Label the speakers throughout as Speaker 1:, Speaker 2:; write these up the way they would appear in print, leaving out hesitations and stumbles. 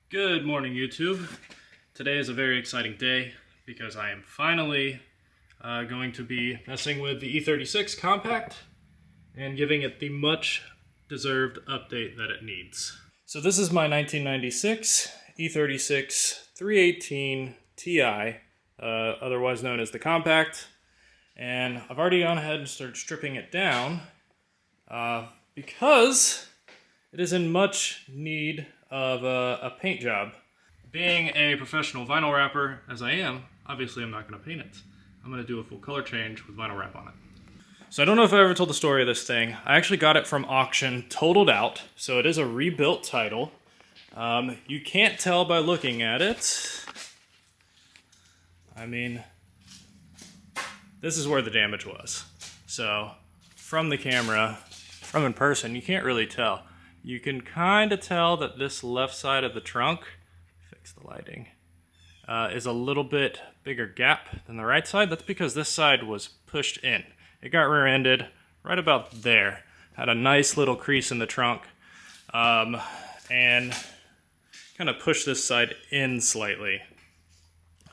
Speaker 1: Good morning, YouTube. Today is a very exciting day because I am finally going to be messing with the E36 Compact and giving it the much deserved update that it needs. So this is my 1996 E36 318 Ti, otherwise known as the Compact, and I've already gone ahead and started stripping it down because it is in much need of a paint job. Being a professional vinyl wrapper, as I am, obviously I'm not going to paint it. I'm going to do a full color change with vinyl wrap on it. So I don't know if I ever told the story of this thing. I actually got it from auction, totaled out, so it is a rebuilt title. You can't tell by looking at it. I mean, this is where the damage was. So from the camera, from in person, you can't really tell. You can kind of tell that this left side of the trunk, fix the lighting, is a little bit bigger gap than the right side. That's because this side was pushed in. It got rear-ended right about there. Had a nice little crease in the trunk, and kind of pushed this side in slightly.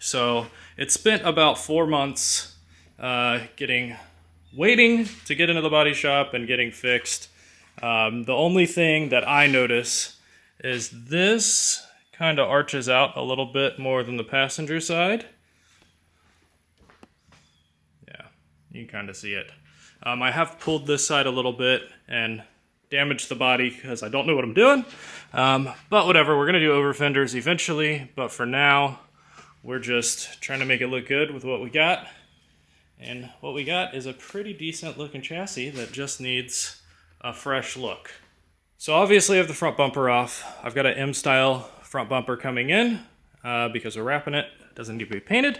Speaker 1: So it spent about 4 months waiting to get into the body shop and getting fixed. The only thing that I notice is this kind of arches out a little bit more than the passenger side. Yeah, you can kind of see it. I have pulled this side a little bit and damaged the body because I don't know what I'm doing. But whatever, we're going to do over fenders eventually. But for now, we're just trying to make it look good with what we got. And what we got is a pretty decent looking chassis that just needs a fresh look. So obviously I have the front bumper off. I've got an M-style front bumper coming in because we're wrapping it. It doesn't need to be painted.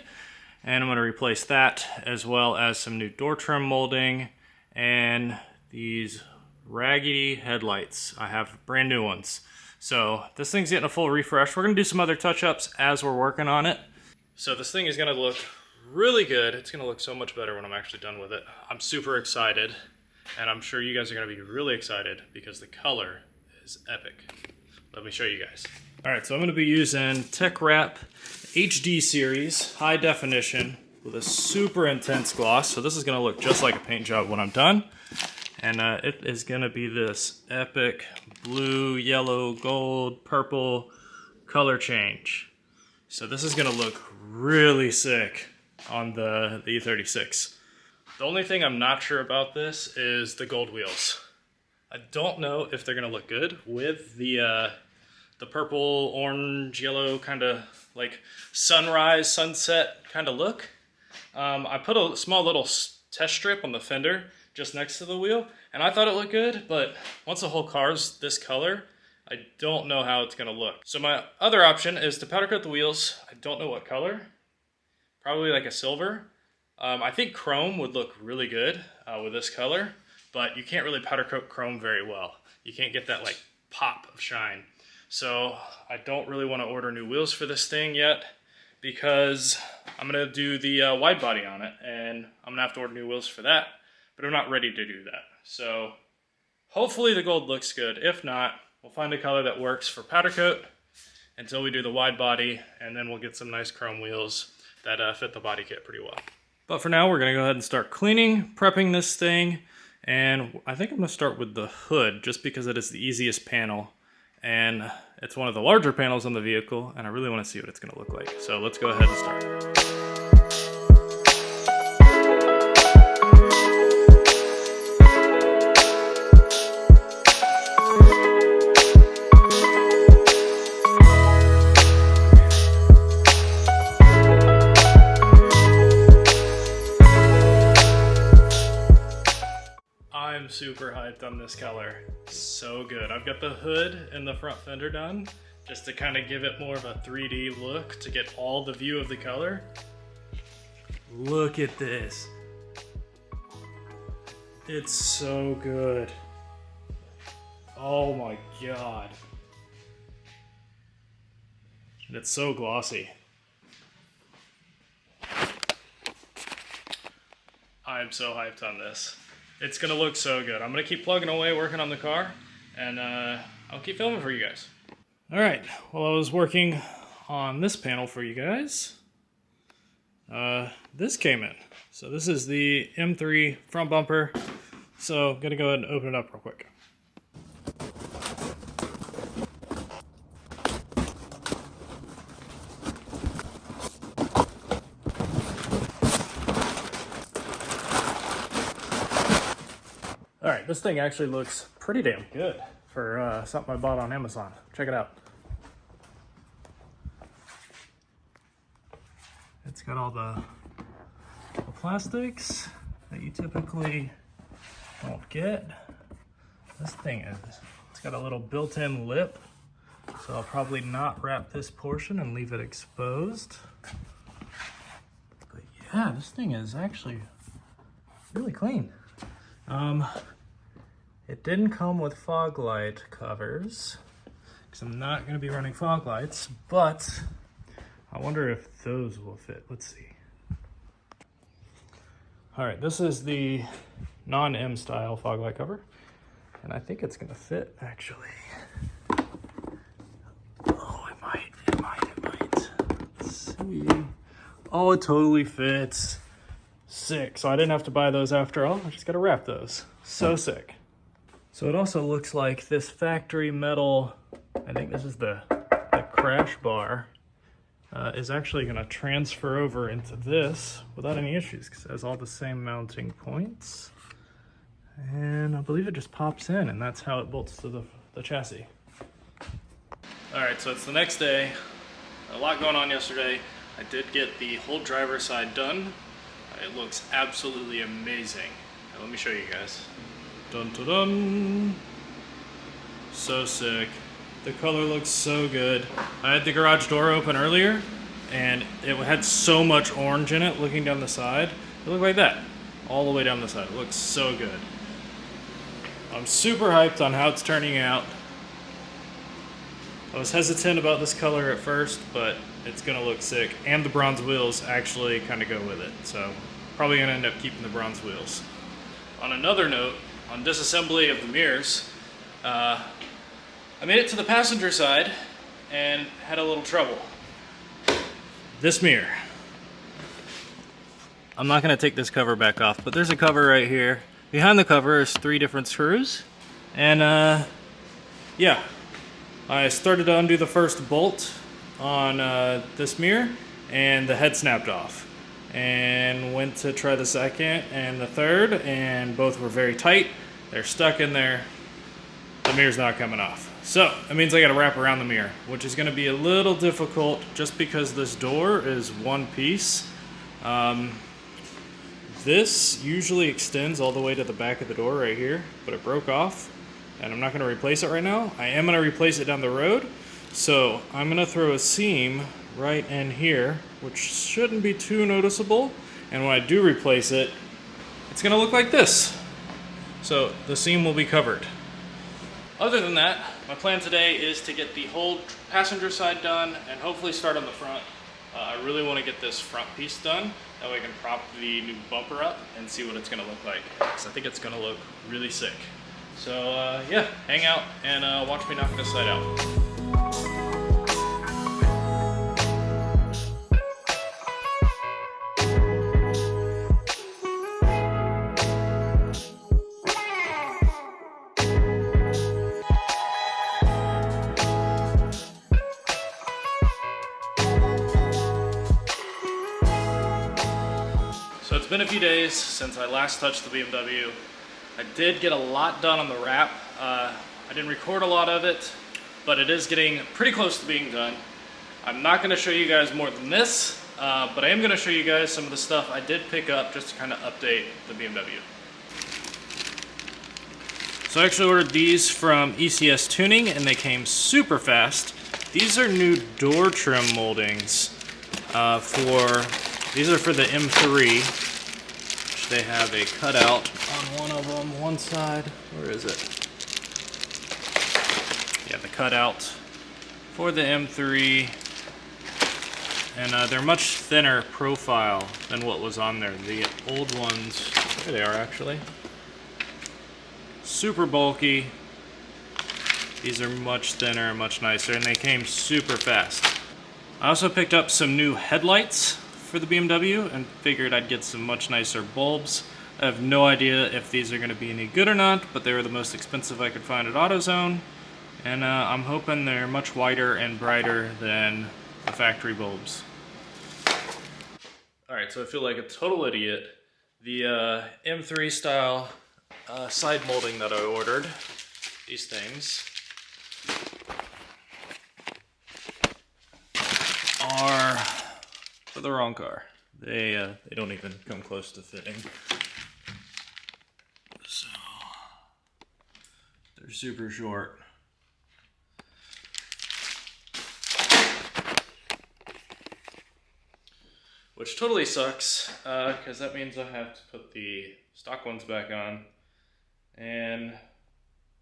Speaker 1: And I'm going to replace that as well as some new door trim molding and these raggedy headlights. I have brand new ones. So this thing's getting a full refresh. We're going to do some other touch-ups as we're working on it. So this thing is going to look really good. It's going to look so much better when I'm actually done with it. I'm super excited. And I'm sure you guys are going to be really excited because the color is epic. Let me show you guys. Alright, so I'm going to be using Teckwrap HD series, high definition, with a super intense gloss. So this is going to look just like a paint job when I'm done. And it is going to be this epic blue, yellow, gold, purple color change. So this is going to look really sick on the E36. The only thing I'm not sure about this is the gold wheels. I don't know if they're gonna look good with the purple, orange, yellow kind of like sunrise, sunset kind of look. I put a small little test strip on the fender just next to the wheel, and I thought it looked good, but once the whole car's this color, I don't know how it's gonna look. So my other option is to powder coat the wheels. I don't know what color, probably like a silver. I think chrome would look really good with this color, but you can't really powder coat chrome very well. You can't get that like pop of shine. So I don't really want to order new wheels for this thing yet because I'm going to do the wide body on it, and I'm going to have to order new wheels for that, but I'm not ready to do that. So hopefully the gold looks good. If not, we'll find a color that works for powder coat until we do the wide body, and then we'll get some nice chrome wheels that fit the body kit pretty well. But for now, we're going to go ahead and start cleaning, prepping this thing, and I think I'm going to start with the hood just because it is the easiest panel, and it's one of the larger panels on the vehicle, and I really want to see what it's going to look like. So let's go ahead and start. I'm super hyped on this color. So good. I've got the hood and the front fender done just to kind of give it more of a 3D look to get all the view of the color. Look at this. It's so good. Oh my god. And it's so glossy. I'm so hyped on this. It's gonna look so good. I'm gonna keep plugging away, working on the car, and I'll keep filming for you guys. All right, while I was working on this panel for you guys, this came in. So this is the M3 front bumper. So I'm gonna go ahead and open it up real quick. All right, this thing actually looks pretty damn good for something I bought on Amazon. Check it out. It's got all the plastics that you typically don't get. This thing it's got a little built-in lip, so I'll probably not wrap this portion and leave it exposed. But yeah, this thing is actually really clean. It didn't come with fog light covers, because I'm not going to be running fog lights, but I wonder if those will fit. Let's see. All right, this is the non-M style fog light cover, and I think it's going to fit, actually. Oh, it might. Let's see. Oh, it totally fits. Sick. So I didn't have to buy those after all. I just got to wrap those. So sick. So it also looks like this factory metal, I think this is the crash bar, is actually going to transfer over into this without any issues, because it has all the same mounting points. And I believe it just pops in, and that's how it bolts to the chassis. All right, so it's the next day. A lot going on yesterday. I did get the whole driver's side done. It looks absolutely amazing. Now, let me show you guys. Dun dun dun. So sick. The color looks so good. I had the garage door open earlier, and it had so much orange in it looking down the side. It looked like that, all the way down the side. It looks so good. I'm super hyped on how it's turning out. I was hesitant about this color at first, but it's gonna look sick. And the bronze wheels actually kind of go with it. So probably gonna end up keeping the bronze wheels. On another note, on disassembly of the mirrors, I made it to the passenger side and had a little trouble. This mirror. I'm not gonna take this cover back off, but there's a cover right here. Behind the cover is 3 different screws. And yeah, I started to undo the first bolt on this mirror, and the head snapped off. And went to try the second and the third, and both were very tight. They're stuck in there. The mirror's not coming off. So it means I gotta wrap around the mirror, which is gonna be a little difficult just because this door is one piece. This usually extends all the way to the back of the door right here, but it broke off, and I'm not gonna replace it right now. I am gonna replace it down the road. So I'm gonna throw a seam right in here, which shouldn't be too noticeable. And when I do replace it, it's gonna look like this. So the seam will be covered. Other than that, my plan today is to get the whole passenger side done and hopefully start on the front. I really want to get this front piece done. That way I can prop the new bumper up and see what it's gonna look like. Because I think it's gonna look really sick. So yeah, hang out and watch me knock this side out. So it's been a few days since I last touched the BMW. I did get a lot done on the wrap. I didn't record a lot of it, but it is getting pretty close to being done. I'm not going to show you guys more than this, but I am going to show you guys some of the stuff I did pick up just to kind of update the BMW. So I actually ordered these from ECS Tuning, and they came super fast. These are new door trim moldings these are for the M3. They have a cutout on one of them, one side. Where is it? Yeah, the cutout for the M3. And they're much thinner profile than what was on there. The old ones, there they are actually. Super bulky. These are much thinner and much nicer, and they came super fast. I also picked up some new headlights for the BMW and figured I'd get some much nicer bulbs. I have no idea if these are going to be any good or not, but they were the most expensive I could find at AutoZone, and I'm hoping they're much wider and brighter than the factory bulbs. Alright, so I feel like a total idiot. The M3 style side molding that I ordered, these things, are for the wrong car. They don't even come close to fitting. So they're super short. Which totally sucks, because that means I have to put the stock ones back on, and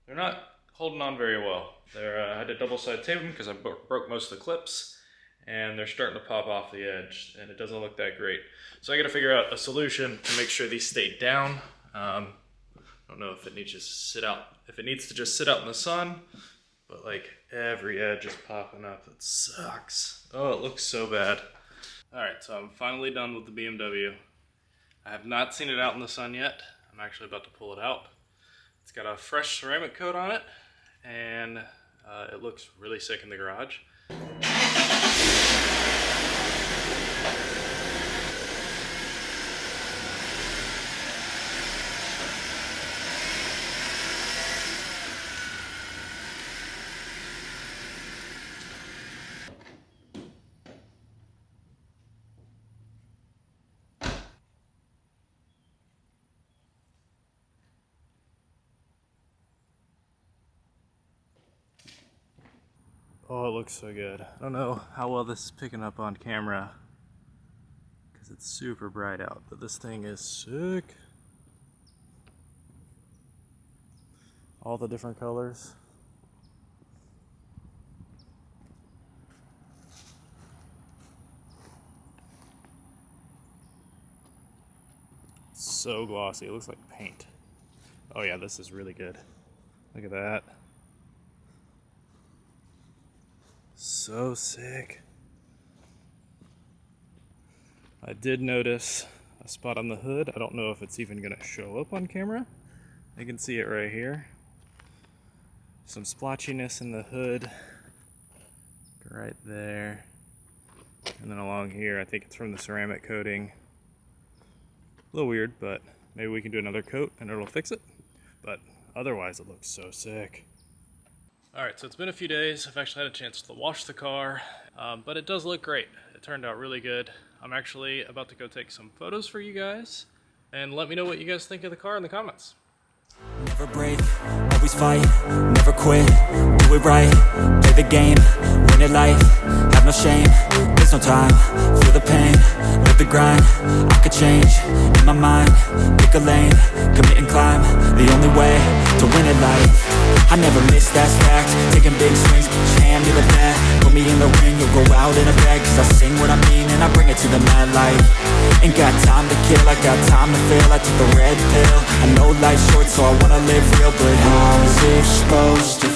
Speaker 1: they're not holding on very well. I had to double-side tape them because I broke most of the clips, and they're starting to pop off the edge, and it doesn't look that great. So I gotta figure out a solution to make sure these stay down. I don't know if it needs to sit out, in the sun, but like every edge is popping up. It sucks. Oh, it looks so bad. Alright, so I'm finally done with the BMW. I have not seen it out in the sun yet. I'm actually about to pull it out. It's got a fresh ceramic coat on it, and it looks really sick in the garage. Oh, it looks so good. I don't know how well this is picking up on camera because it's super bright out, but this thing is sick. All the different colors. So glossy, it looks like paint. Oh yeah, this is really good. Look at that. So sick. I did notice a spot on the hood. I don't know if it's even gonna show up on camera. I can see it right here. Some splotchiness in the hood. Right there. And then along here, I think it's from the ceramic coating. A little weird, but maybe we can do another coat and it'll fix it. But otherwise, it looks so sick. Alright, so it's been a few days. I've actually had a chance to wash the car, but it does look great. It turned out really good. I'm actually about to go take some photos for you guys, and let me know what you guys think of the car in the comments.
Speaker 2: Never break, always fight, never quit, do it right, play the game, win it life, have no shame, there's no time, feel the pain, live the grind, I could change, in my mind, pick a lane, commit and climb, the only way to win it life. I never miss, that's fact. Taking big swings, each hand to the bat. Put me in the ring, you'll go out in a bag. Cause I sing what I mean and I bring it to the mad light. Ain't got time to kill, I got time to feel. I took the red pill, I know life's short so I wanna live real. But how is it supposed to